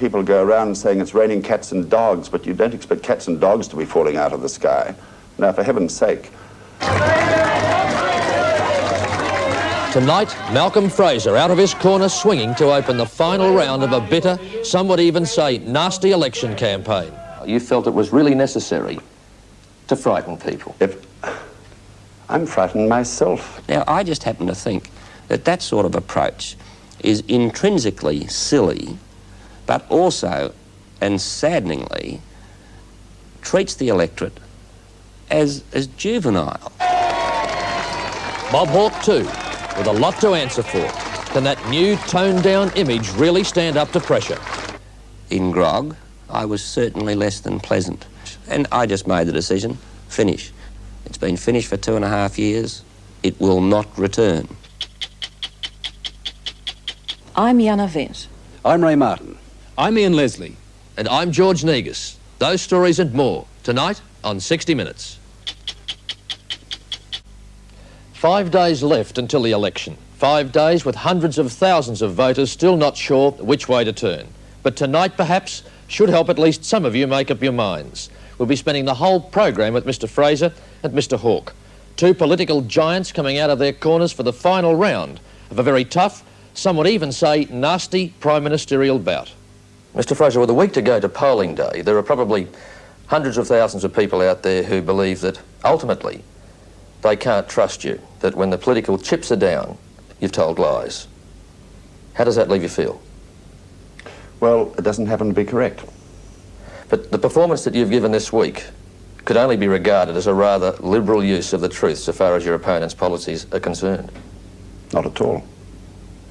people go around saying it's raining cats and dogs, but you don't expect cats and dogs to be falling out of the sky. Now, for heaven's sake. Tonight, Malcolm Fraser out of his corner swinging to open the final round of a bitter, some would even say nasty election campaign. You felt it was really necessary to frighten people. I'm frightened myself. Now, I just happen to think that that sort of approach is intrinsically silly, but also, and saddeningly, treats the electorate as juvenile. Bob Hawke too, with a lot to answer for. Can that new toned-down image really stand up to pressure? In grog, I was certainly less than pleasant. And I just made the decision, finish. It's been finished for 2.5 years. It will not return. I'm Yana Vent. I'm Ray Martin. I'm Ian Leslie. And I'm George Negus. Those stories and more, tonight on 60 Minutes. 5 days left until the election. 5 days with hundreds of thousands of voters still not sure which way to turn. But tonight, perhaps, should help at least some of you make up your minds. We'll be spending the whole program with Mr. Fraser and Mr. Hawke, two political giants coming out of their corners for the final round of a very tough, some would even say nasty prime ministerial bout. Mr. Fraser, with a week to go to polling day, there are probably hundreds of thousands of people out there who believe that ultimately they can't trust you, that when the political chips are down, you've told lies. How does that leave you feel? Well, it doesn't happen to be correct. But the performance that you've given this week could only be regarded as a rather liberal use of the truth so far as your opponent's policies are concerned. Not at all.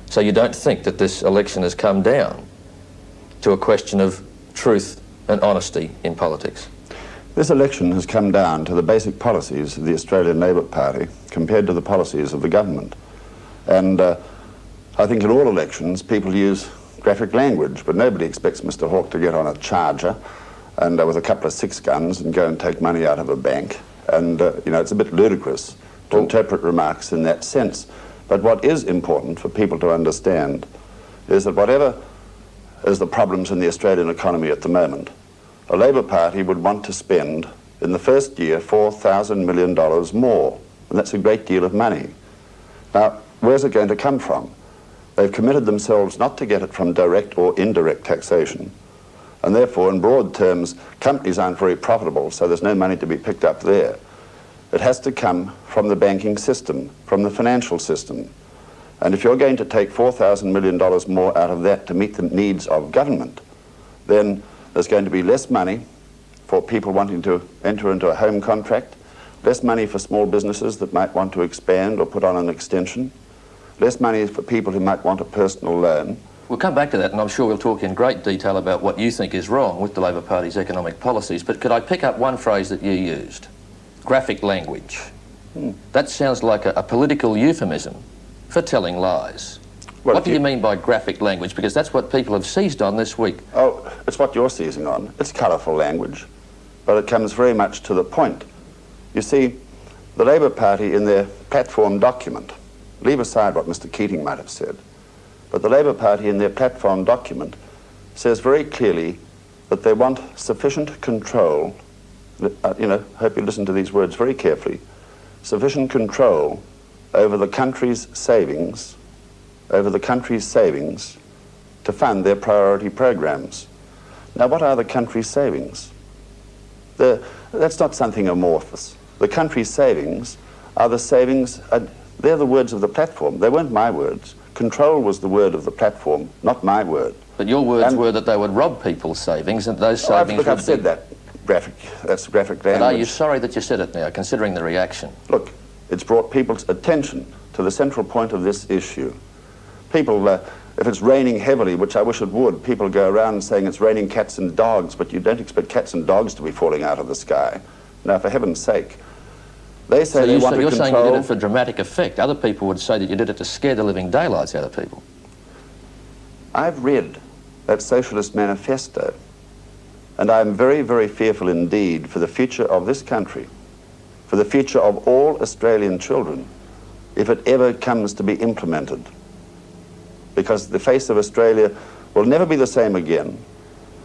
So you don't think that this election has come down to a question of truth and honesty in politics? This election has come down to the basic policies of the Australian Labor Party compared to the policies of the government. And I think in all elections people use graphic language, but nobody expects Mr. Hawke to get on a charger and with a couple of 6 guns and go and take money out of a bank. And, you know, it's a bit ludicrous to interpret remarks in that sense. But what is important for people to understand is that whatever is the problems in the Australian economy at the moment, a Labor Party would want to spend in the first year $4,000 million more, and that's a great deal of money. Now, where's it going to come from? They've committed themselves not to get it from direct or indirect taxation, and therefore, in broad terms, companies aren't very profitable, so there's no money to be picked up there. It has to come from the banking system, from the financial system. And if you're going to take $4,000 million more out of that to meet the needs of government, then there's going to be less money for people wanting to enter into a home contract, less money for small businesses that might want to expand or put on an extension, less money for people who might want a personal loan. We'll come back to that, and I'm sure we'll talk in great detail about what you think is wrong with the Labor Party's economic policies, but could I pick up one phrase that you used? Graphic language. That sounds like a political euphemism for telling lies. Well, what do you mean by graphic language? Because that's what people have seized on this week. Oh, it's what you're seizing on. It's colourful language, but it comes very much to the point. You see, the Labor Party in their platform document, leave aside what Mr. Keating might have said, but the Labor Party in their platform document says very clearly that they want sufficient control, you know, hope you listen to these words very carefully, sufficient control over the country's savings, to fund their priority programs. Now, what are the country's savings? That's not something amorphous. The country's savings are the savings, they're the words of the platform. They weren't my words. Control was the word of the platform, not my word. But your words were that they would rob people's savings, and those savings look, I've said that. That's graphic language. But are you sorry that you said it now, considering the reaction? Look, it's brought people's attention to the central point of this issue. People, if it's raining heavily, which I wish it would, people go around saying it's raining cats and dogs, but you don't expect cats and dogs to be falling out of the sky. Now, for heaven's sake. They say they want to control... You're saying you did it for dramatic effect. Other people would say that you did it to scare the living daylights out of people. I've read that Socialist Manifesto, and I'm very, very fearful indeed for the future of this country, for the future of all Australian children, if it ever comes to be implemented. Because the face of Australia will never be the same again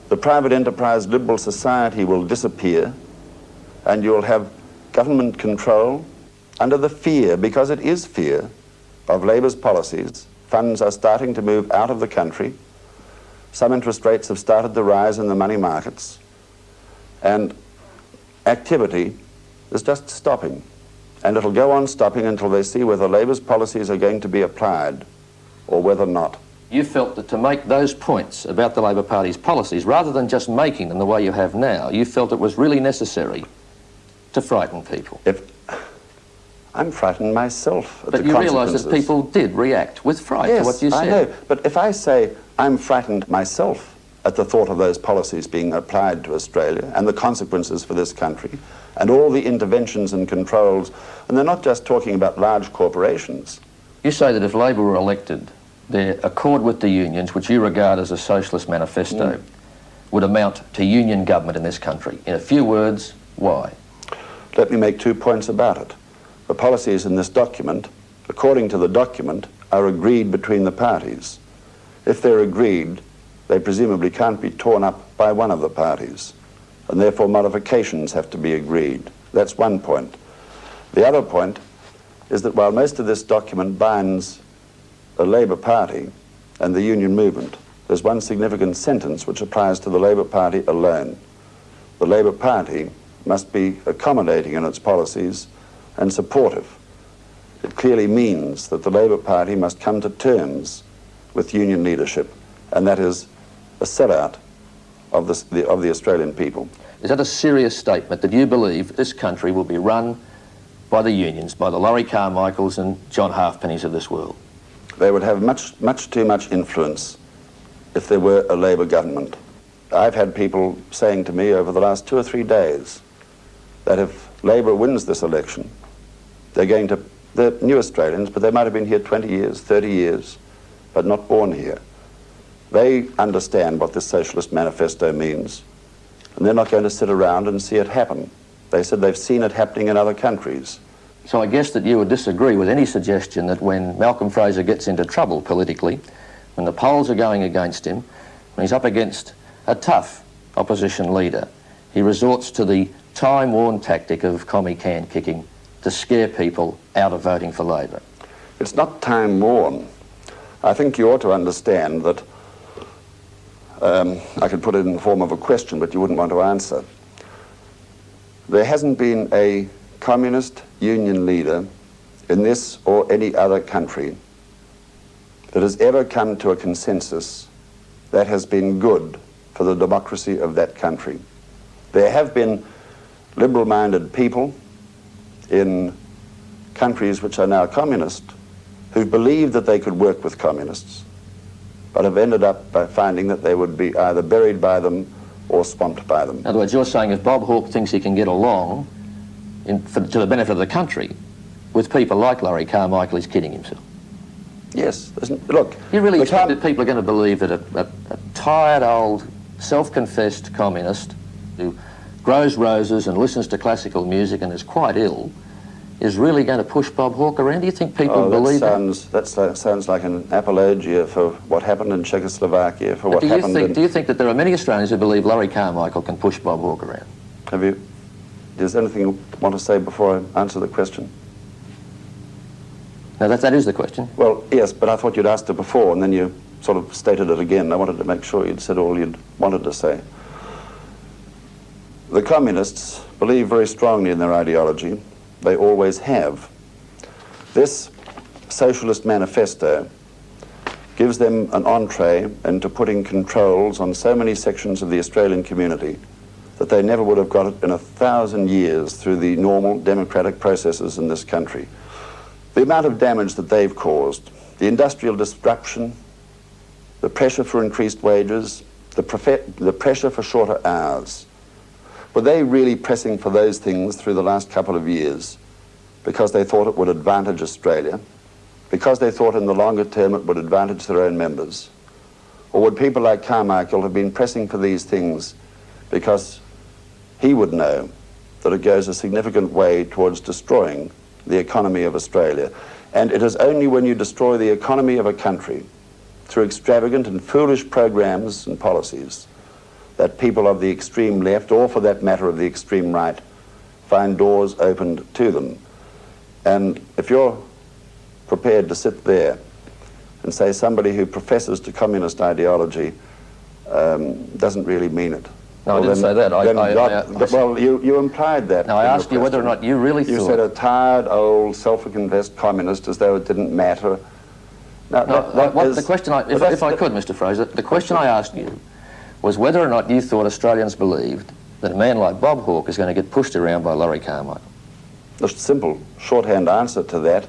the private enterprise liberal society will disappear, and you'll have government control under the fear, because it is fear, of Labour's policies. Funds are starting to move out of the country. Some interest rates have started to rise in the money markets, and activity is just stopping. And it'll go on stopping until they see whether Labour's policies are going to be applied or whether not. You felt that to make those points about the Labor Party's policies, rather than just making them the way you have now, you felt it was really necessary to frighten people. I'm frightened myself at the But you realise consequences. that people did react with fright to what you said. I know, but if I say I'm frightened myself at the thought of those policies being applied to Australia and the consequences for this country and all the interventions and controls, and they're not just talking about large corporations. You say that if Labor were elected, their accord with the unions, which you regard as a socialist manifesto, would amount to union government in this country. In a few words, why? Let me make 2 points about it. The policies in this document, according to the document, are agreed between the parties. If they're agreed, they presumably can't be torn up by one of the parties, and therefore modifications have to be agreed. That's one point. The other point is that while most of this document binds the Labour Party and the union movement, there's one significant sentence which applies to the Labour Party alone. The Labour Party must be accommodating in its policies and supportive. It clearly means that the Labour Party must come to terms with union leadership, and that is a sellout of the Australian people. Is that a serious statement that you believe this country will be run by the unions, by the Laurie Carmichaels and John Halfpennies of this world? They would have much too much influence if there were a Labour government. I've had people saying to me over the last 2 or 3 days that if Labour wins this election, they're new Australians, but they might have been here 20 years, 30 years, but not born here. They understand what this socialist manifesto means, and they're not going to sit around and see it happen. They said they've seen it happening in other countries. So I guess that you would disagree with any suggestion that when Malcolm Fraser gets into trouble politically, when the polls are going against him, when he's up against a tough opposition leader, he resorts to the time-worn tactic of commie can kicking to scare people out of voting for Labor. It's not time-worn. I think you ought to understand that, I could put it in the form of a question, but you wouldn't want to answer. There hasn't been a communist union leader in this or any other country that has ever come to a consensus that has been good for the democracy of that country. There have been liberal-minded people in countries which are now communist who believed that they could work with communists, but have ended up by finding that they would be either buried by them or swamped by them. In other words, you're saying if Bob Hawke thinks he can get along to the benefit of the country with people like Laurie Carmichael, he's kidding himself. Yes, look. You really expect that people are going to believe that a tired old, self-confessed communist who grows roses and listens to classical music and is quite ill is really going to push Bob Hawke around? Do you think people believe that? That sounds like an apologia for what happened in Czechoslovakia, for what happened in... Do you think that there are many Australians who believe Laurie Carmichael can push Bob Hawke around? Have you... Is there anything you want to say before I answer the question? No, that is the question. Well, yes, but I thought you'd asked it before, and then you sort of stated it again. I wanted to make sure you'd said all you'd wanted to say. The communists believe very strongly in their ideology. They always have. This socialist manifesto gives them an entree into putting controls on so many sections of the Australian community that they never would have got it in 1,000 years through the normal democratic processes in this country. The amount of damage that they've caused, the industrial disruption, the pressure for increased wages, the pressure for shorter hours, were they really pressing for those things through the last couple of years because they thought it would advantage Australia, because they thought in the longer term it would advantage their own members? Or would people like Carmichael have been pressing for these things because he would know that it goes a significant way towards destroying the economy of Australia? And it is only when you destroy the economy of a country through extravagant and foolish programs and policies that people of the extreme left, or for that matter of the extreme right, find doors opened to them. And if you're prepared to sit there and say somebody who professes to communist ideology doesn't really mean it. No, I didn't say that. Well, you implied that. Now, I asked you whether or not you really thought... You said a tired, old, self-confessed communist, as though it didn't matter. Now, the question if I could, Mr. Fraser, the question I asked you was whether or not you thought Australians believed that a man like Bob Hawke is going to get pushed around by Laurie Carmichael. The simple shorthand answer to that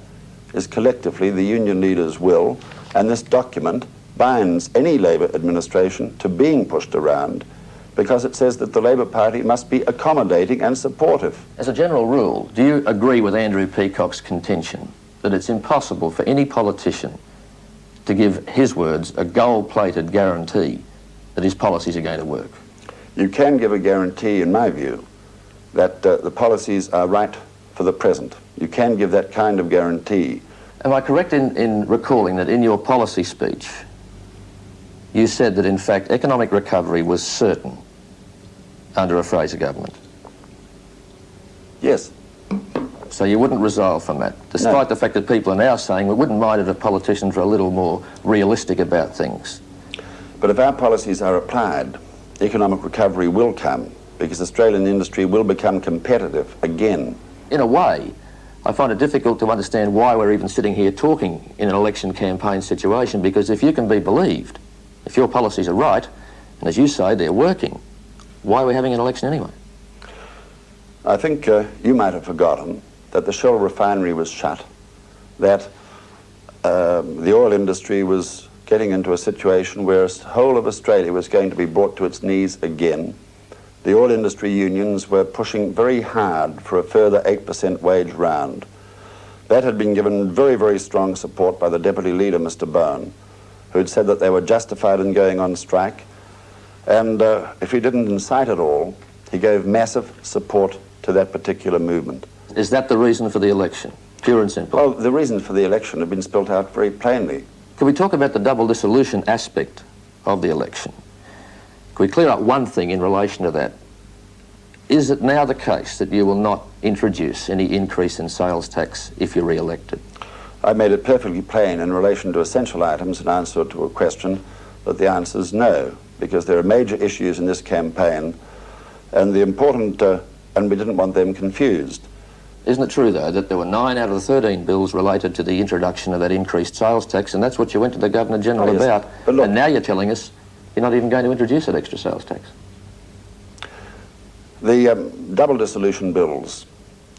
is collectively the union leaders will, and this document binds any Labour administration to being pushed around, because it says that the Labour Party must be accommodating and supportive. As a general rule, do you agree with Andrew Peacock's contention that it's impossible for any politician to give his words a gold-plated guarantee that his policies are going to work? You can give a guarantee, in my view, that the policies are right for the present. You can give that kind of guarantee. Am I correct in recalling that in your policy speech you said that in fact economic recovery was certain under a Fraser government? Yes. So you wouldn't resolve from that, despite the fact that people are now saying we wouldn't mind it if politicians were a little more realistic about things. But if our policies are applied, economic recovery will come, because Australian industry will become competitive again. In a way, I find it difficult to understand why we're even sitting here talking in an election campaign situation, because if you can be believed, if your policies are right, and as you say, they're working, why are we having an election anyway? I think you might have forgotten that the Shell refinery was shut, that the oil industry was getting into a situation where the whole of Australia was going to be brought to its knees again. The oil industry unions were pushing very hard for a further 8% wage round. That had been given very, very strong support by the Deputy Leader, Mr. Byrne, who had said that they were justified in going on strike. And if he didn't incite it all, he gave massive support to that particular movement. Is that the reason for the election, pure and simple? Well, the reason for the election had been spelled out very plainly. Can we talk about the double dissolution aspect of the election? Can we clear up one thing in relation to that? Is it now the case that you will not introduce any increase in sales tax if you're re-elected? I made it perfectly plain in relation to essential items in answer to a question that the answer is no, because there are major issues in this campaign, and the important, and we didn't want them confused. Isn't it true, though, that there were 9 out of the 13 bills related to the introduction of that increased sales tax, and that's what you went to the Governor-General about, and now you're telling us you're not even going to introduce that extra sales tax? The double dissolution bills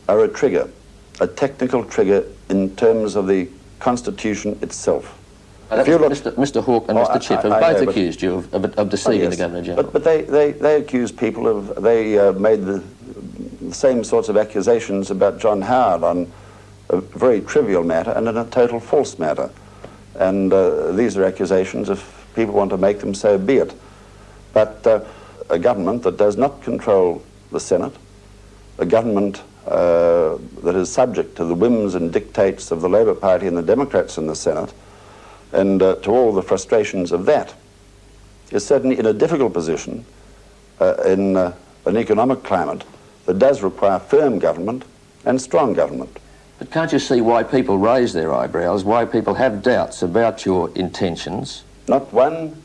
are a trigger, a technical trigger in terms of the Constitution itself. Mr. Hawke and Mr. Chip have both accused you of deceiving the Governor-General. But they accuse people of, they made the same sorts of accusations about John Howard on a very trivial matter and in a total false matter. And these are accusations. If people want to make them, so be it. But a government that does not control the Senate, a government that is subject to the whims and dictates of the Labour Party and the Democrats in the Senate, and to all the frustrations of that, is certainly in a difficult position in an economic climate that does require firm government and strong government. But can't you see why people raise their eyebrows, why people have doubts about your intentions? Not one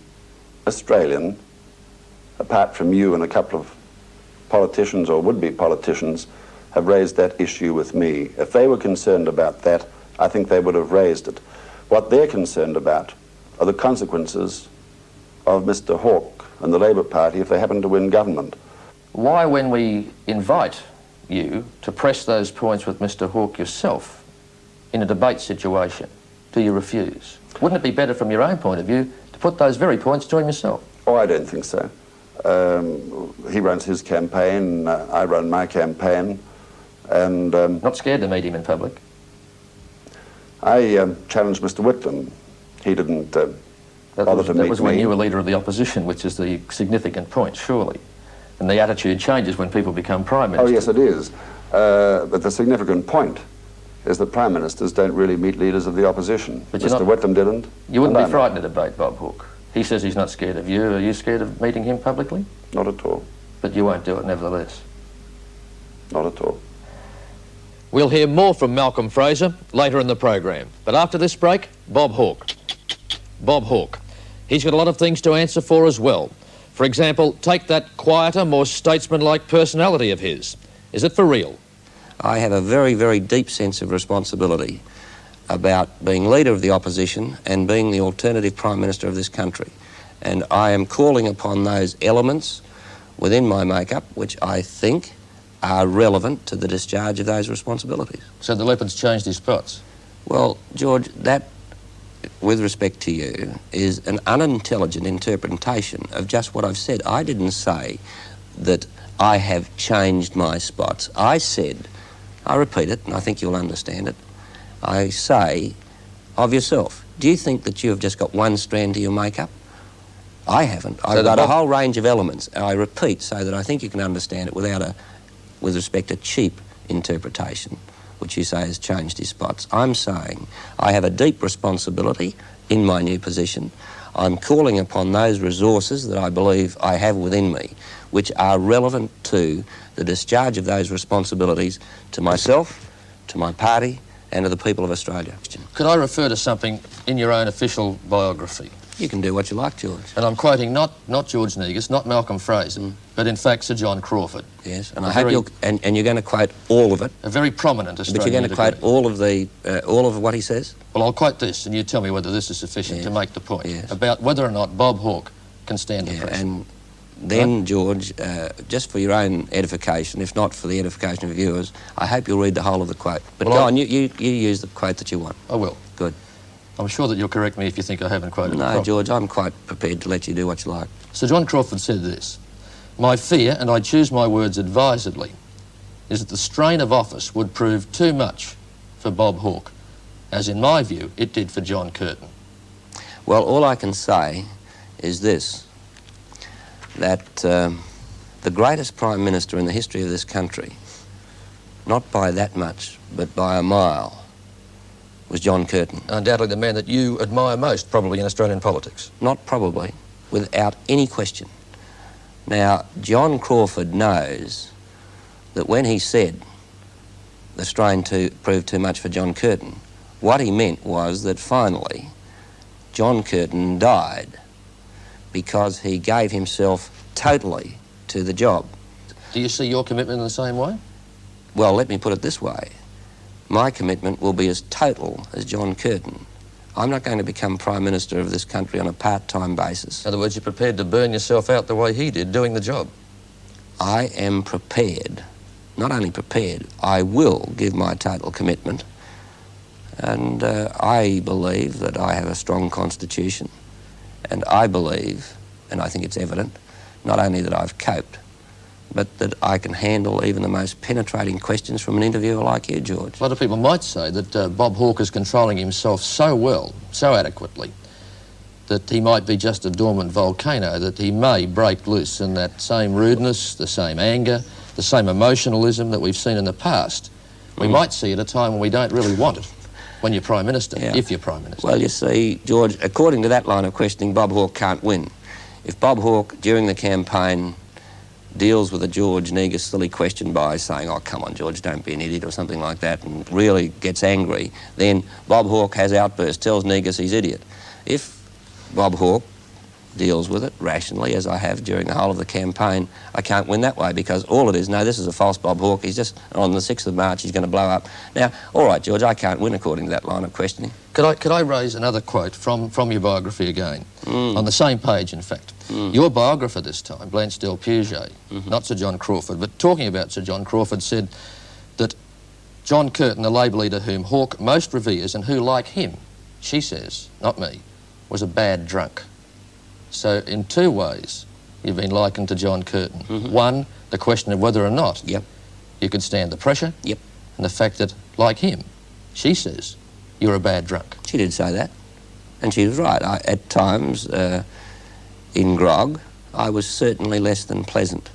Australian, apart from you and a couple of politicians or would-be politicians, have raised that issue with me. If they were concerned about that, I think they would have raised it. What they're concerned about are the consequences of Mr. Hawke and the Labour Party if they happen to win government. Why, when we invite you to press those points with Mr. Hawke yourself in a debate situation, do you refuse? Wouldn't it be better from your own point of view to put those very points to him yourself? Oh, I don't think so. He runs his campaign, I run my campaign, and... Not scared to meet him in public? I challenged Mr. Whitlam. He didn't bother to meet me. That was when you were Leader of the Opposition, which is the significant point, surely. And the attitude changes when people become Prime Minister. Oh, yes, it is. But the significant point is that Prime Ministers don't really meet leaders of the opposition. But Mr. Whitlam didn't. You wouldn't be frightened of debate, Bob Hawke? He says he's not scared of you. Are you scared of meeting him publicly? Not at all. But you won't do it nevertheless. Not at all. We'll hear more from Malcolm Fraser later in the program. But after this break, Bob Hawke. Bob Hawke. He's got a lot of things to answer for as well. For example, take that quieter, more statesman-like personality of his. Is it for real? I have a very, very deep sense of responsibility about being leader of the opposition and being the alternative Prime Minister of this country. And I am calling upon those elements within my makeup which I think are relevant to the discharge of those responsibilities. So the leopard's changed his spots? Well, George, that, with respect to you, is an unintelligent interpretation of just what I've said. I didn't say that I have changed my spots. I said, I repeat it, and I think you'll understand it, I say of yourself, do you think that you have just got one strand to your makeup? I haven't. I've got a whole range of elements. And I repeat, so that I think you can understand it without a, with respect to cheap interpretation, which you say has changed his spots. I'm saying I have a deep responsibility in my new position. I'm calling upon those resources that I believe I have within me, which are relevant to the discharge of those responsibilities to myself, to my party, and to the people of Australia. Could I refer to something in your own official biography? You can do what you like, George. And I'm quoting not George Negus, not Malcolm Fraser, but in fact Sir John Crawford. Yes, and I hope you'll, and you're going to quote all of it. A very prominent Australian. But you're going to quote all of what he says? Well, I'll quote this, and you tell me whether this is sufficient to make the point about whether or not Bob Hawke can stand the pressure. And then, George, just for your own edification, if not for the edification of viewers, I hope you'll read the whole of the quote. But well, go on, you use the quote that you want. I will. Good. I'm sure that you'll correct me if you think I haven't quoted it properly. No, George, I'm quite prepared to let you do what you like. Sir John Crawford said this: "My fear, and I choose my words advisedly, is that the strain of office would prove too much for Bob Hawke, as in my view it did for John Curtin." Well, all I can say is this, that the greatest Prime Minister in the history of this country, not by that much, but by a mile, was John Curtin. Undoubtedly the man that you admire most, probably, in Australian politics. Not probably, without any question. Now, John Crawford knows that when he said the strain proved too much for John Curtin, what he meant was that finally John Curtin died because he gave himself totally to the job. Do you see your commitment in the same way? Well, let me put it this way. My commitment will be as total as John Curtin. I'm not going to become Prime Minister of this country on a part-time basis. In other words, you're prepared to burn yourself out the way he did, doing the job. I am prepared, not only prepared, I will give my total commitment. And I believe that I have a strong constitution. And I believe, and I think it's evident, not only that I've coped, but that I can handle even the most penetrating questions from an interviewer like you, George. A lot of people might say that Bob Hawke is controlling himself so well, so adequately, that he might be just a dormant volcano, that he may break loose in that same rudeness, the same anger, the same emotionalism that we've seen in the past. We might see at a time when we don't really want it, when you're Prime Minister, if you're Prime Minister. Well, you see, George, according to that line of questioning, Bob Hawke can't win. If Bob Hawke, during the campaign, deals with a George Negus silly question by saying, oh, come on, George, don't be an idiot, or something like that, and really gets angry, then Bob Hawke has outbursts, tells Negus he's idiot. If Bob Hawke deals with it rationally, as I have during the whole of the campaign, I can't win that way, because all it is, no, this is a false Bob Hawke, he's just, on the 6th of March, he's going to blow up. Now, all right, George, I can't win according to that line of questioning. Could I raise another quote from your biography again? On the same page, in fact. Your biographer this time, Blanche Del Puget, not Sir John Crawford, but talking about Sir John Crawford, said that John Curtin, the Labor leader whom Hawke most reveres and who, like him, she says, not me, was a bad drunk. So in two ways you've been likened to John Curtin. One, the question of whether or not you could stand the pressure, and the fact that, like him, she says you're a bad drunk. She did say that, and she was right. At times, in grog, I was certainly less than pleasant.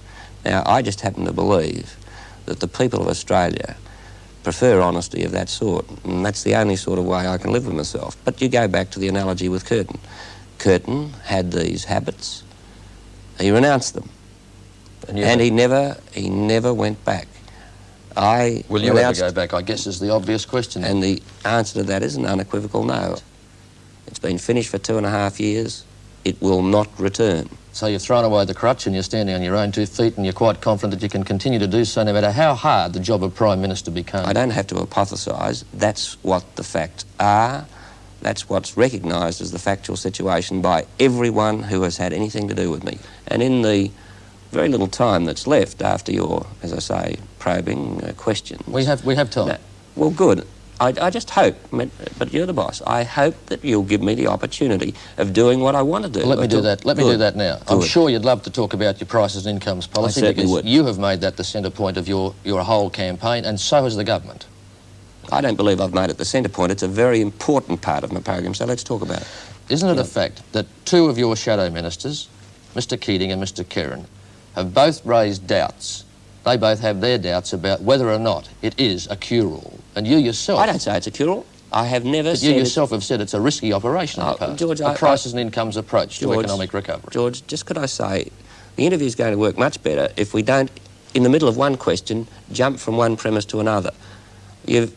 Now, I just happen to believe that the people of Australia prefer honesty of that sort, and that's the only sort of way I can live with myself. But you go back to the analogy with Curtin. Curtin had these habits. He renounced them. And he never went back. Will you ever go back, I guess, is the obvious question. And the answer to that is an unequivocal no. It's been finished for 2.5 years. It will not return. So you've thrown away the crutch and you're standing on your own 2 feet and you're quite confident that you can continue to do so no matter how hard the job of Prime Minister becomes. I don't have to hypothesise. That's what the facts are. That's what's recognised as the factual situation by everyone who has had anything to do with me. And in the very little time that's left after your, as I say, probing questions... We have time. Well, good. I just hope, but you're the boss, I hope that you'll give me the opportunity of doing what I want to do. Well, let me do that. Let me do that now. I'm sure you'd love to talk about your prices and incomes policy, because you have made that the centre point of your whole campaign, and so has the government. I don't believe I've made it the centre point. It's a very important part of my program, so let's talk about it. Isn't it a fact that 2 of your shadow ministers, Mr Keating and Mr Kerrin, have both raised doubts? They both have their doubts about whether or not it is a cure-all. And you yourself... I don't say it's a cure-all. I have never said... you yourself have said it's a risky operation in the past. George, a prices and incomes approach to economic recovery. George, just could I say, the interview's going to work much better if we don't, in the middle of one question, jump from one premise to another. You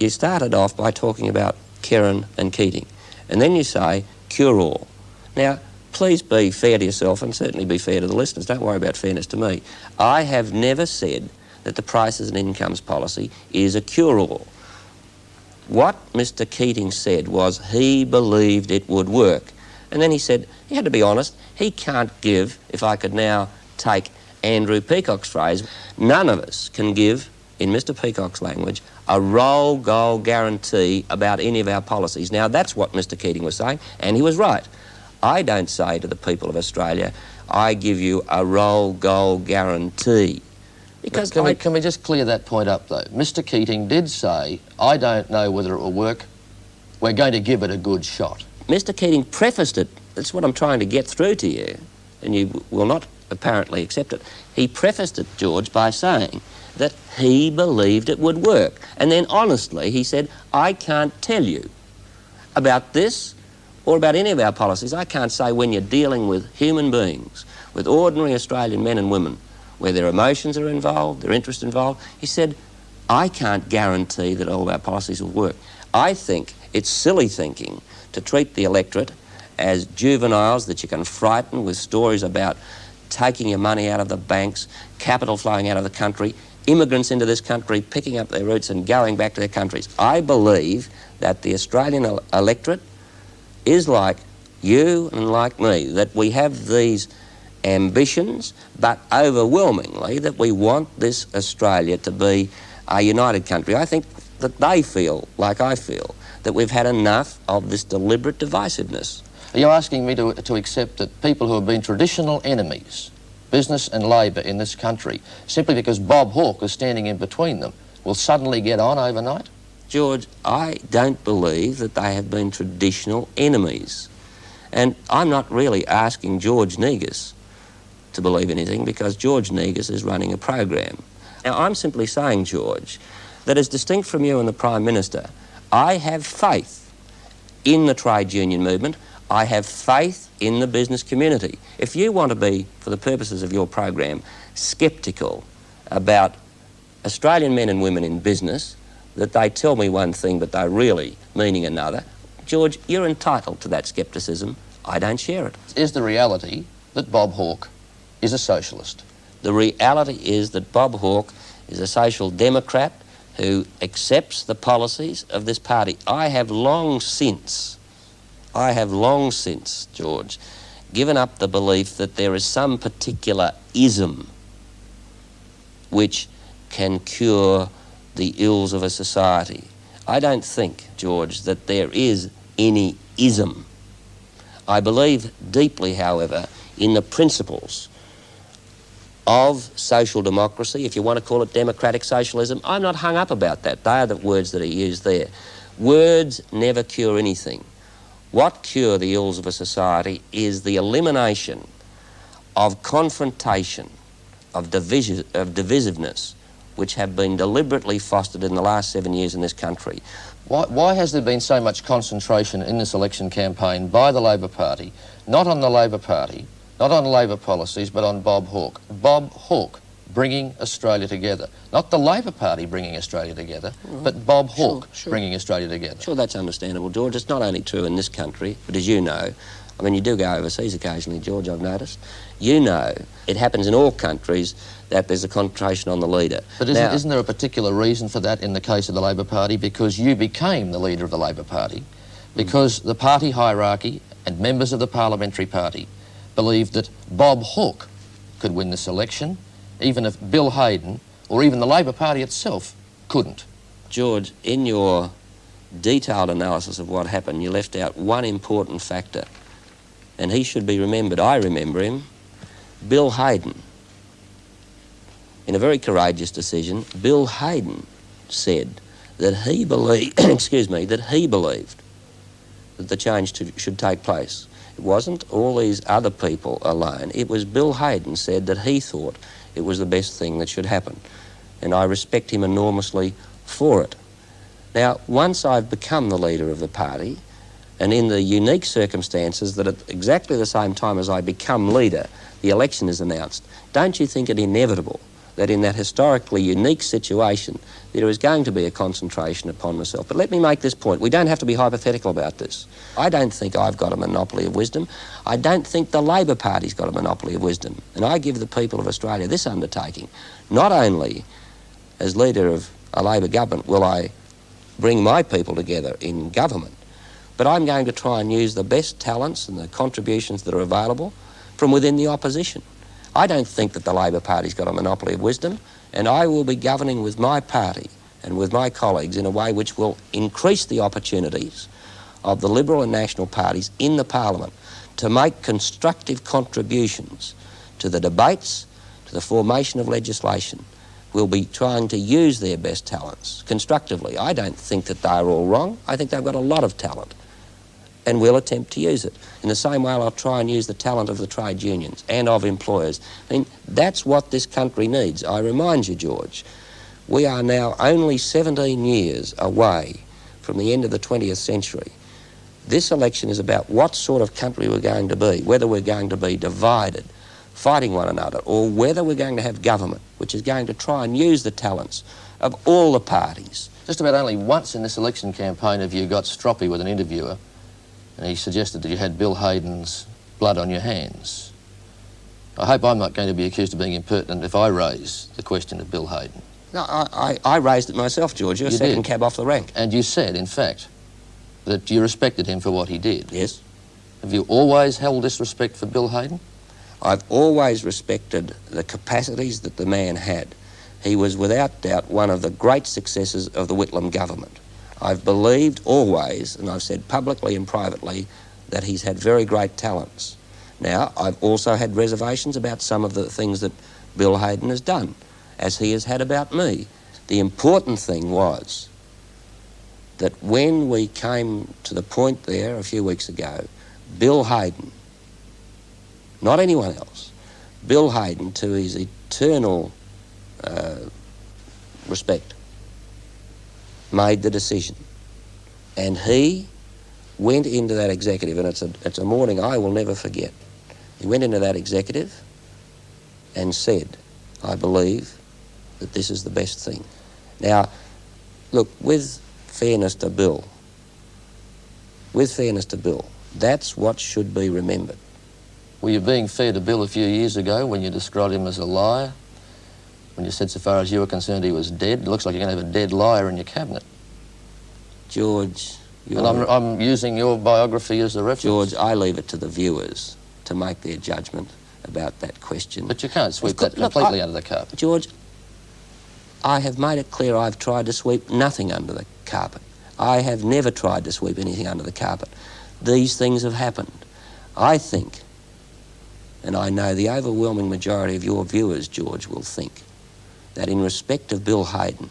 started off by talking about Kerrin and Keating, and then you say cure-all. Now, please be fair to yourself and certainly be fair to the listeners. Don't worry about fairness to me. I have never said that the prices and incomes policy is a cure-all. What Mr Keating said was he believed it would work. And then he said, he had to be honest, he can't give, if I could now take Andrew Peacock's phrase, none of us can give, in Mr Peacock's language, a roll goal guarantee about any of our policies. Now, that's what Mr Keating was saying, and he was right. I don't say to the people of Australia, I give you a roll goal guarantee. Because can we just clear that point up, though? Mr Keating did say, I don't know whether it will work. We're going to give it a good shot. Mr Keating prefaced it. That's what I'm trying to get through to you, and you will not apparently accept it. He prefaced it, George, by saying that he believed it would work. And then, honestly, he said, I can't tell you about this or about any of our policies. I can't say when you're dealing with human beings, with ordinary Australian men and women, where their emotions are involved, their interests involved. He said, I can't guarantee that all of our policies will work. I think it's silly thinking to treat the electorate as juveniles that you can frighten with stories about taking your money out of the banks, capital flowing out of the country, immigrants into this country, picking up their roots and going back to their countries. I believe that the Australian electorate is like you and like me, that we have these ambitions, but overwhelmingly that we want this Australia to be a united country. I think that they feel, like I feel, that we've had enough of this deliberate divisiveness. Are you asking me to accept that people who have been traditional enemies, business and labour in this country, simply because Bob Hawke is standing in between them, will suddenly get on overnight? George, I don't believe that they have been traditional enemies. And I'm not really asking George Negus to believe anything, because George Negus is running a program. Now, I'm simply saying, George, that as distinct from you and the Prime Minister, I have faith in the trade union movement. I have faith in the business community. If you want to be, for the purposes of your program, sceptical about Australian men and women in business, that they tell me one thing but they're really meaning another, George, you're entitled to that scepticism. I don't share it. Is the reality that Bob Hawke is a socialist? The reality is that Bob Hawke is a social democrat who accepts the policies of this party. I have long since, George, given up the belief that there is some particular ism which can cure the ills of a society. I don't think, George, that there is any ism. I believe deeply, however, in the principles of social democracy, if you want to call it democratic socialism. I'm not hung up about that. They are the words that are used there. Words never cure anything. What cure the ills of a society is the elimination of confrontation, of divisiveness, which have been deliberately fostered in the last 7 years in this country. Why has there been so much concentration in this election campaign by the Labor Party, not on the Labor Party, not on Labor policies, but on Bob Hawke? Bob Hawke bringing Australia together. Not the Labor Party bringing Australia together, but Bob Hawke bringing Australia together. Sure, that's understandable, George. It's not only true in this country, but as you know, I mean, you do go overseas occasionally, George, I've noticed. You know, it happens in all countries that there's a concentration on the leader. But isn't there a particular reason for that in the case of the Labor Party? Because you became the leader of the Labor Party, because the party hierarchy and members of the parliamentary party believed that Bob Hawke could win this election, even if Bill Hayden or even the Labor Party itself couldn't. George, in your detailed analysis of what happened, you left out one important factor, and he should be remembered. I remember him. Bill Hayden. In a very courageous decision, Bill Hayden said that he believed, excuse me, that he believed that the change should take place. It wasn't all these other people alone. It was Bill Hayden said that he thought it was the best thing that should happen. And I respect him enormously for it. Now, once I've become the leader of the party, and in the unique circumstances that at exactly the same time as I become leader, the election is announced, don't you think it inevitable that in that historically unique situation there is going to be a concentration upon myself? But let me make this point. We don't have to be hypothetical about this. I don't think I've got a monopoly of wisdom. I don't think the Labor Party's got a monopoly of wisdom. And I give the people of Australia this undertaking. Not only as leader of a Labor government will I bring my people together in government, but I'm going to try and use the best talents and the contributions that are available from within the opposition. I don't think that the Labor Party's got a monopoly of wisdom, and I will be governing with my party and with my colleagues in a way which will increase the opportunities of the Liberal and National parties in the Parliament to make constructive contributions to the debates, to the formation of legislation. We'll be trying to use their best talents constructively. I don't think that they're all wrong. I think they've got a lot of talent, and we'll attempt to use it. In the same way, I'll try and use the talent of the trade unions and of employers. I mean, that's what this country needs. I remind you, George, we are now only 17 years away from the end of the 20th century. This election is about what sort of country we're going to be, whether we're going to be divided, fighting one another, or whether we're going to have government which is going to try and use the talents of all the parties. Just about only once in this election campaign have you got stroppy with an interviewer, and he suggested that you had Bill Hayden's blood on your hands. I hope I'm not going to be accused of being impertinent if I raise the question of Bill Hayden. No, I raised it myself, George. You're second cab off the rank. And you said, in fact, that you respected him for what he did. Yes. Have you always held this respect for Bill Hayden? I've always respected the capacities that the man had. He was without doubt one of the great successes of the Whitlam government. I've believed always, and I've said publicly and privately, that he's had very great talents. Now, I've also had reservations about some of the things that Bill Hayden has done, as he has had about me. The important thing was that when we came to the point there a few weeks ago, Bill Hayden, not anyone else, Bill Hayden, to his eternal respect, made the decision. And he went into that executive, and it's a morning I will never forget. He went into that executive and said, I believe that this is the best thing. Now, look, with fairness to Bill, that's what should be remembered. Were you being fair to Bill a few years ago when you described him as a liar? When you said, so far as you were concerned, he was dead? It looks like you're going to have a dead liar in your cabinet. George, and I'm using your biography as a reference. George, I leave it to the viewers to make their judgment about that question. But you can't sweep that completely under the carpet. George, I have made it clear I've tried to sweep nothing under the carpet. I have never tried to sweep anything under the carpet. These things have happened. I think, and I know the overwhelming majority of your viewers, George, will think that in respect of Bill Hayden,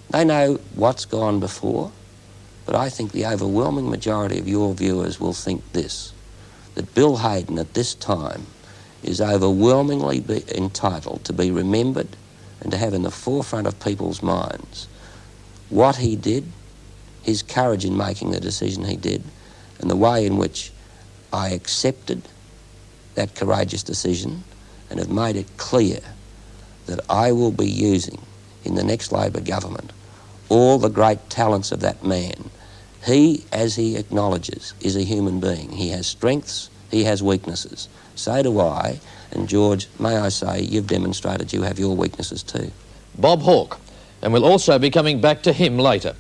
they know what's gone before, but I think the overwhelming majority of your viewers will think this, that Bill Hayden at this time is overwhelmingly entitled to be remembered and to have in the forefront of people's minds what he did his courage in making the decision he did, and the way in which I accepted that courageous decision and have made it clear that I will be using in the next Labor government all the great talents of that man. He, as he acknowledges, is a human being. He has strengths, he has weaknesses. So do I, and George, may I say, you've demonstrated you have your weaknesses too. Bob Hawke, and we'll also be coming back to him later.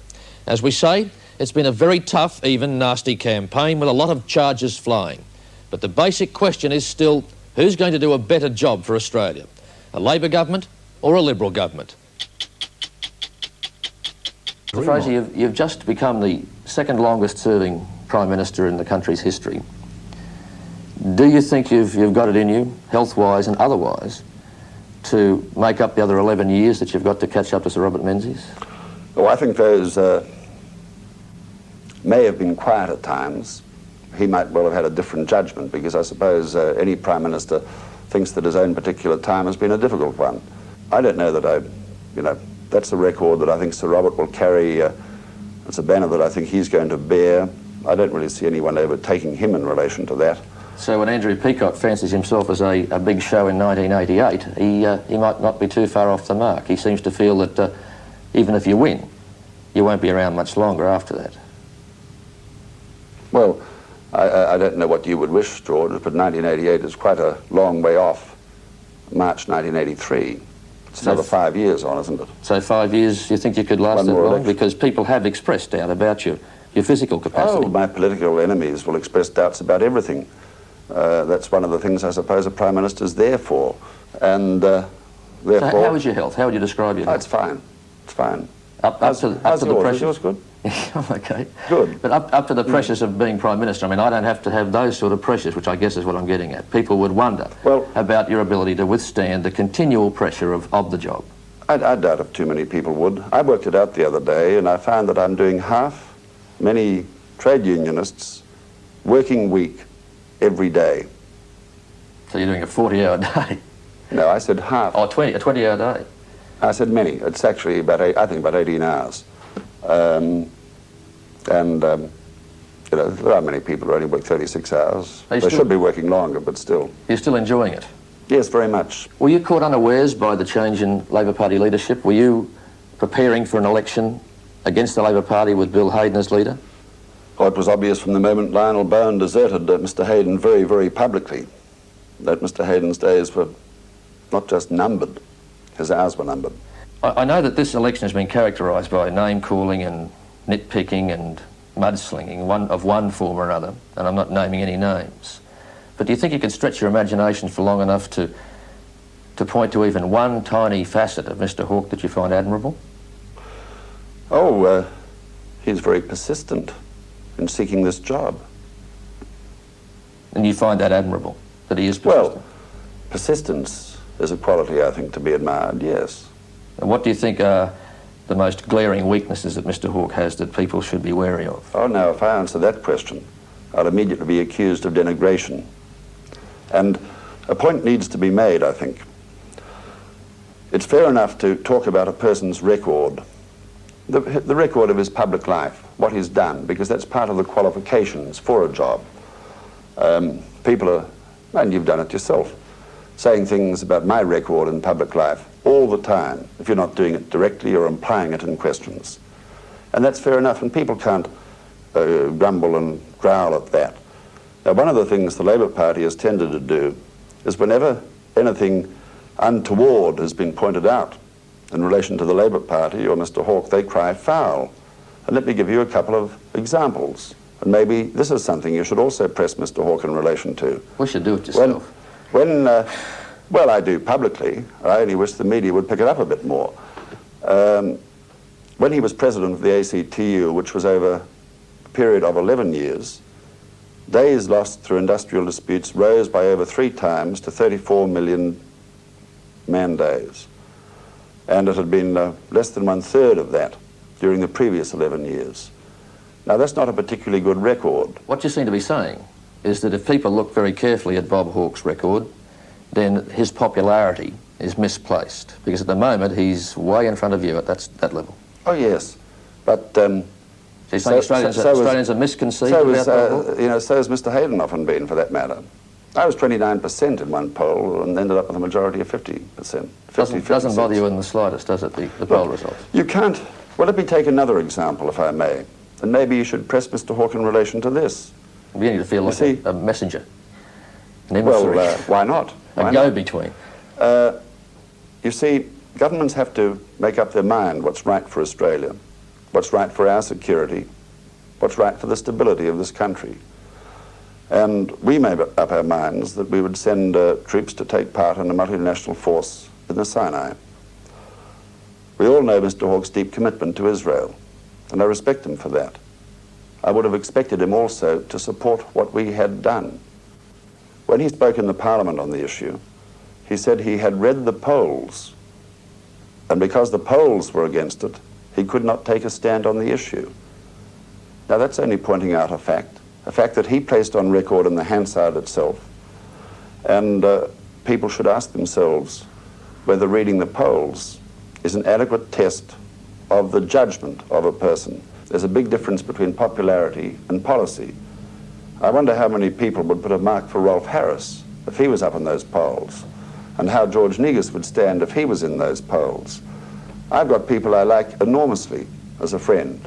As we say, it's been a very tough, even nasty campaign with a lot of charges flying. But the basic question is still, who's going to do a better job for Australia? A Labor government or a Liberal government? Mr. Fraser, you've just become the second longest serving Prime Minister in the country's history. Do you think you've got it in you, health-wise and otherwise, to make up the other 11 years that you've got to catch up to Sir Robert Menzies? Oh, I think those may have been quiet at times. He might well have had a different judgment, because I suppose any Prime Minister thinks that his own particular time has been a difficult one. I don't know that that's a record that I think Sir Robert will carry. It's a banner that I think he's going to bear. I don't really see anyone overtaking him in relation to that. So when Andrew Peacock fancies himself as a big show in 1988, he might not be too far off the mark. He seems to feel that even if you win, you won't be around much longer after that. Well, I don't know what you would wish, George, but 1988 is quite a long way off March 1983. It's another 5 years on, isn't it? So 5 years, you think you could last that long? Election. Because people have expressed doubt about your physical capacity. Oh, my political enemies will express doubts about everything. That's one of the things I suppose a Prime Minister's there for. And therefore... So how is your health? How would you describe your health? It's fine. It's fine. Up to the pressures? Is yours good? Okay. Good. But up to the pressures of being Prime Minister, I mean, I don't have to have those sort of pressures, which I guess is what I'm getting at. People would wonder about your ability to withstand the continual pressure of the job. I doubt if too many people would. I worked it out the other day, and I found that I'm doing half many trade unionists working week every day. So you're doing a 40-hour day? No, I said half. Oh, a 20-hour day? I said many. It's actually about, I think, about 18 hours. There are many people who only work 36 hours. They should be working longer, but still. You're still enjoying it? Yes, very much. Were you caught unawares by the change in Labor Party leadership? Were you preparing for an election against the Labor Party with Bill Hayden as leader? Oh, it was obvious from the moment Lionel Bowen deserted Mr. Hayden very, very publicly that Mr. Hayden's days were not just numbered, his hours were numbered. I know that this election has been characterised by name-calling and nitpicking and mudslinging of one form or another, and I'm not naming any names. But do you think you can stretch your imagination for long enough to point to even one tiny facet of Mr. Hawke that you find admirable? Oh, he's very persistent in seeking this job. And you find that admirable, that he is persistent? Well, persistence is a quality, I think, to be admired, yes. And what do you think are the most glaring weaknesses that Mr. Hawke has that people should be wary of? Oh, no, if I answer that question, I'll immediately be accused of denigration. And a point needs to be made, I think. It's fair enough to talk about a person's record, the record of his public life, what he's done, because that's part of the qualifications for a job. People are, and you've done it yourself, saying things about my record in public life all the time, if you're not doing it directly or implying it in questions. And that's fair enough, and people can't grumble and growl at that. Now, one of the things the Labor Party has tended to do is whenever anything untoward has been pointed out in relation to the Labor Party or Mr. Hawke, they cry foul. And let me give you a couple of examples. And maybe this is something you should also press Mr. Hawke in relation to. We should do it yourself. Well, I do publicly. I only wish the media would pick it up a bit more. When he was president of the ACTU, which was over a period of 11 years, days lost through industrial disputes rose by over 3 times to 34 million man days. And it had been less than 1/3 of that during the previous 11 years. Now, that's not a particularly good record. What you seem to be saying is that if people look very carefully at Bob Hawke's record, then his popularity is misplaced, because at the moment he's way in front of you at that level. Oh, yes. But So you think Australians are misconceived about that? So has Mr. Hayden often been, for that matter. I was 29% in one poll and ended up with a majority of 50%. Doesn't bother you in the slightest, does it, the poll results? You can't. Well, let me take another example, if I may. And maybe you should press Mr. Hawke in relation to this. I'm beginning to feel like a messenger. Well, why not? A go-between. You see, governments have to make up their mind what's right for Australia, what's right for our security, what's right for the stability of this country. And we made up our minds that we would send troops to take part in a multinational force in the Sinai. We all know Mr. Hawke's deep commitment to Israel, and I respect him for that. I would have expected him also to support what we had done. When he spoke in the Parliament on the issue, he said he had read the polls, and because the polls were against it, he could not take a stand on the issue. Now that's only pointing out a fact that he placed on record in the Hansard itself. And people should ask themselves whether reading the polls is an adequate test of the judgment of a person. There's a big difference between popularity and policy. I wonder how many people would put a mark for Rolf Harris if he was up in those polls, and how George Negus would stand if he was in those polls. I've got people I like enormously as a friend.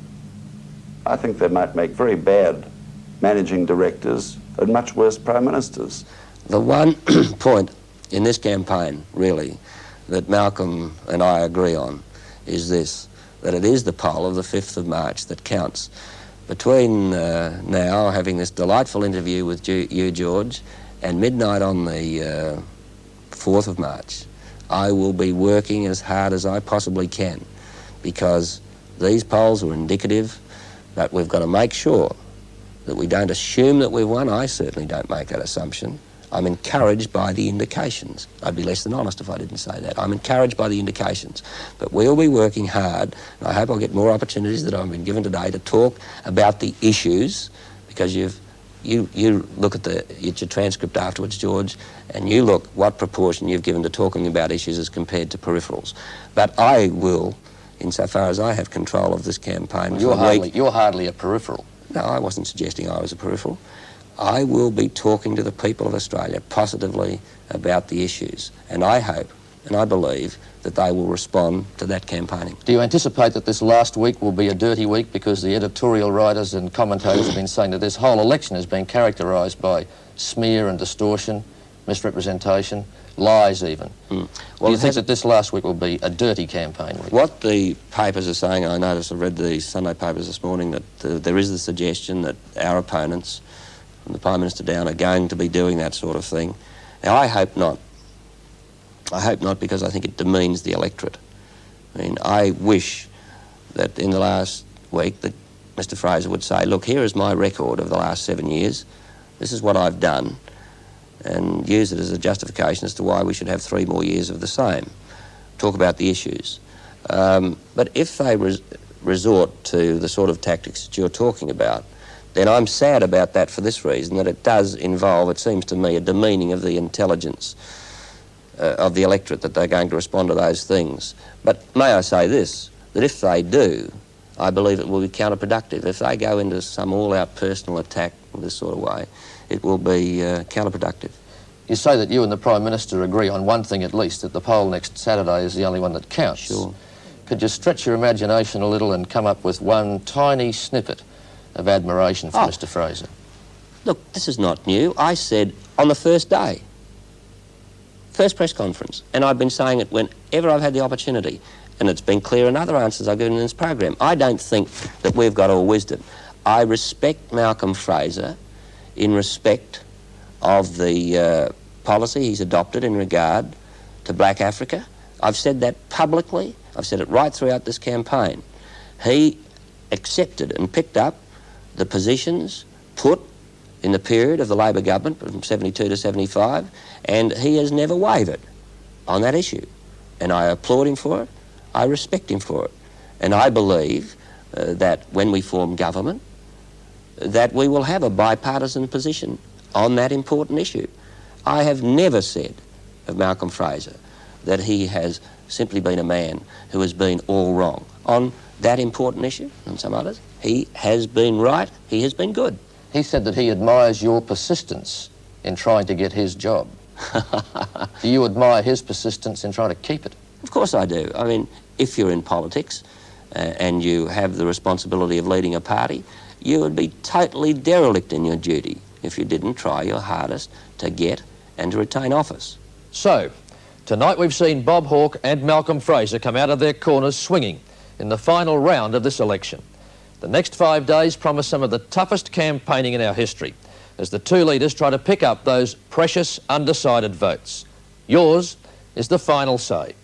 I think they might make very bad managing directors and much worse prime ministers. The one point in this campaign, really, that Malcolm and I agree on is this, that it is the poll of the 5th of March that counts. Between now, having this delightful interview with you, George, and midnight on the 4th of March, I will be working as hard as I possibly can, because these polls are indicative, but we've got to make sure that we don't assume that we've won. I certainly don't make that assumption. I'm encouraged by the indications. I'd be less than honest if I didn't say that. I'm encouraged by the indications. But we'll be working hard, and I hope I'll get more opportunities than I've been given today to talk about the issues, because you look at your transcript afterwards, George, and you look what proportion you've given to talking about issues as compared to peripherals. But I will, insofar as I have control of this campaign... You're hardly a peripheral. No, I wasn't suggesting I was a peripheral. I will be talking to the people of Australia positively about the issues, and I hope and I believe that they will respond to that campaigning. Do you anticipate that this last week will be a dirty week, because the editorial writers and commentators have been saying that this whole election has been characterised by smear and distortion, misrepresentation, lies even? Well, do you think that this last week will be a dirty campaign week? What the papers are saying, I noticed, I read the Sunday papers this morning, that there is the suggestion that our opponents, from the Prime Minister down, are going to be doing that sort of thing. Now, I hope not. I hope not, because I think it demeans the electorate. I mean, I wish that in the last week that Mr. Fraser would say, look, here is my record of the last 7 years. This is what I've done, and use it as a justification as to why we should have 3 more years of the same. Talk about the issues. But if they resort to the sort of tactics that you're talking about, then I'm sad about that for this reason, that it does involve, it seems to me, a demeaning of the intelligence of the electorate, that they're going to respond to those things. But may I say this, that if they do, I believe it will be counterproductive. If they go into some all-out personal attack in this sort of way, it will be counterproductive. You say that you and the Prime Minister agree on one thing at least, that the poll next Saturday is the only one that counts. Sure. Could you stretch your imagination a little and come up with one tiny snippet of admiration for Mr. Fraser? Look, this is not new. I said on the first day, first press conference, and I've been saying it whenever I've had the opportunity, and it's been clear in other answers I've given in this program. I don't think that we've got all wisdom. I respect Malcolm Fraser in respect of the policy he's adopted in regard to black Africa. I've said that publicly. I've said it right throughout this campaign. He accepted and picked up the positions put in the period of the Labor government from 72 to 75, and he has never wavered on that issue. And I applaud him for it. I respect him for it. And I believe that when we form government, that we will have a bipartisan position on that important issue. I have never said of Malcolm Fraser that he has simply been a man who has been all wrong. On that important issue and some others. He has been right, he has been good. He said that he admires your persistence in trying to get his job. Do you admire his persistence in trying to keep it? Of course I do. I mean, if you're in politics and you have the responsibility of leading a party, you would be totally derelict in your duty if you didn't try your hardest to get and to retain office. So, tonight we've seen Bob Hawke and Malcolm Fraser come out of their corners swinging in the final round of this election. The next 5 days promise some of the toughest campaigning in our history as the two leaders try to pick up those precious undecided votes. Yours is the final say.